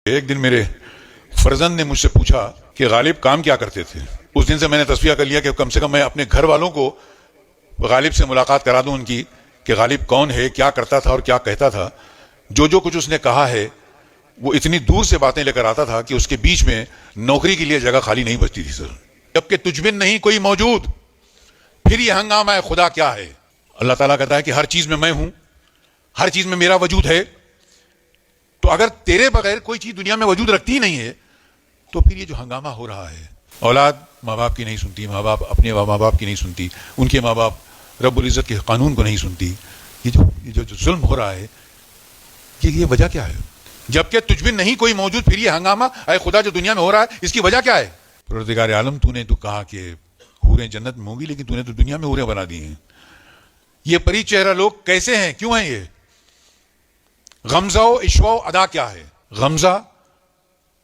ایک دن میرے فرزند نے مجھ سے پوچھا کہ غالب کام کیا کرتے تھے. اس دن سے میں نے تصفیہ کر لیا کہ کم سے کم میں اپنے گھر والوں کو غالب سے ملاقات کرا دوں ان کی, کہ غالب کون ہے, کیا کرتا تھا اور کیا کہتا تھا. جو کچھ اس نے کہا ہے وہ اتنی دور سے باتیں لے کر آتا تھا کہ اس کے بیچ میں نوکری کے لیے جگہ خالی نہیں بچتی تھی. سر, جبکہ تجھ بن نہیں کوئی موجود, پھر یہ ہنگامہ ہے خدا کیا ہے. اللہ تعالیٰ کہتا ہے کہ ہر چیز میں ہوں, ہر چیز میں میرا وجود ہے. تو اگر تیرے بغیر کوئی چیز دنیا میں وجود رکھتی ہی نہیں ہے تو پھر یہ جو ہنگامہ ہو رہا ہے, اولاد ماں باپ کی نہیں سنتی, ماں باپ اپنے ماں باپ کی نہیں سنتی, ان کے ماں باپ رب العزت کے قانون کو نہیں سنتی, یہ جو ظلم ہو رہا ہے یہ وجہ کیا ہے؟ جبکہ تجھ بن نہیں کوئی موجود, پھر یہ ہنگامہ اے خدا جو دنیا میں ہو رہا ہے اس کی وجہ کیا ہے؟ پروردگار عالم, تو نے تو کہا کہ حوریں جنت میں ہوں گی, لیکن تو نے تو دنیا میں حوریں بنا دی ہیں. یہ پری چہرہ لوگ کیسے ہیں, کیوں ہیں یہ؟ غمزہ و عشوہ و ادا کیا ہے؟ غمزہ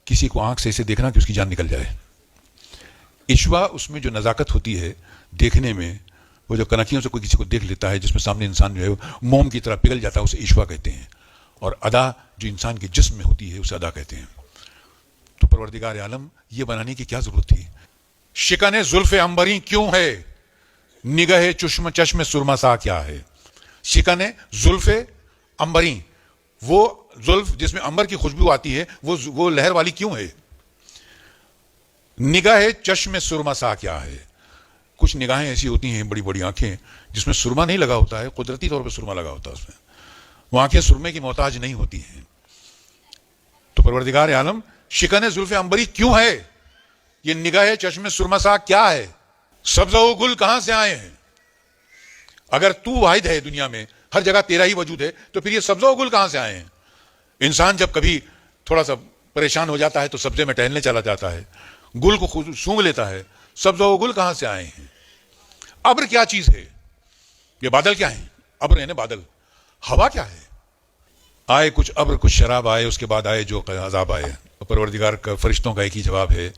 کسی کو آنکھ سے اسے دیکھنا کہ اس کی جان نکل جائے. عشوہ اس میں جو نزاکت ہوتی ہے دیکھنے میں, وہ جو کنکھیوں سے کوئی کسی کو دیکھ لیتا ہے جس میں سامنے انسان جو ہے موم کی طرح پگھل جاتا ہے, اسے عشوہ کہتے ہیں. اور ادا جو انسان کے جسم میں ہوتی ہے اسے ادا کہتے ہیں. تو پروردگار عالم یہ بنانے کی کیا ضرورت تھی؟ شکن زلف عنبری کیوں ہے, نگہ چشم سرما سا کیا ہے؟ شکن زلف عنبری, وہ زلف جس میں عنبر کی خوشبو آتی ہے وہ لہر والی کیوں ہے؟ نگاہ چشم سرما سا کیا ہے؟ کچھ نگاہیں ایسی ہوتی ہیں, بڑی بڑی آنکھیں جس میں سرما نہیں لگا ہوتا ہے, قدرتی طور پہ سرما لگا ہوتا ہے اس میں, وہ آنکھیں سرمے کی محتاج نہیں ہوتی ہیں. تو پروردگار عالم شکن زلف عنبری کیوں ہے, یہ نگاہ چشم سرما سا کیا ہے؟ سبزہ و گل کہاں سے آئے ہیں؟ اگر تو واحد ہے دنیا میں, ہر جگہ تیرا ہی وجود ہے, تو پھر یہ سبزہ و گل کہاں سے آئے ہیں؟ انسان جب کبھی تھوڑا سا پریشان ہو جاتا ہے تو سبزے میں ٹہلنے چلا جاتا ہے, گل کو سونگ لیتا ہے. سبزہ و گل کہاں سے آئے ہیں؟ ابر کیا چیز ہے؟ یہ بادل کیا ہیں؟ ابر یعنی بادل. ہوا کیا ہے؟ آئے کچھ ابر کچھ شراب آئے, اس کے بعد آئے جو عذاب آئے. پروردگار کا فرشتوں کا ایک ہی جواب ہے,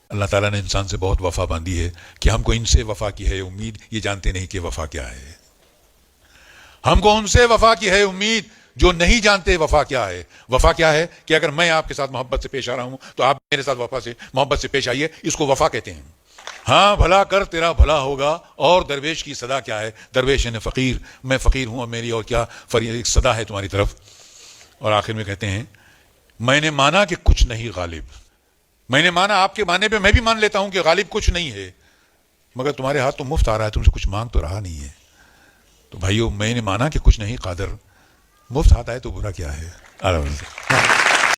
اللہ تعالیٰ نے انسان سے بہت وفا باندھی ہے کہ ہم کو ان سے وفا کی ہے امید, یہ جانتے نہیں کہ وفا کیا ہے. ہم کو ان سے وفا کی ہے امید جو نہیں جانتے وفا کیا ہے. وفا کیا ہے کہ اگر میں آپ کے ساتھ محبت سے پیش آ رہا ہوں تو آپ میرے ساتھ وفا سے محبت سے پیش آئیے, اس کو وفا کہتے ہیں. ہاں بھلا کر تیرا بھلا ہوگا, اور درویش کی صدا کیا ہے؟ درویش یعنی فقیر, میں فقیر ہوں اور میری اور کیا ایک صدا ہے تمہاری طرف. اور آخر میں کہتے ہیں میں نے مانا کہ کچھ نہیں غالب, میں نے مانا آپ کے معنی پہ میں بھی مان لیتا ہوں کہ غالب کچھ نہیں ہے, مگر تمہارے ہاتھ تو مفت آ رہا ہے, تم سے کچھ مانگ تو رہا نہیں ہے. تو بھائیو, میں نے مانا کہ کچھ نہیں قادر, مفت ہاتھ آئے تو برا کیا ہے.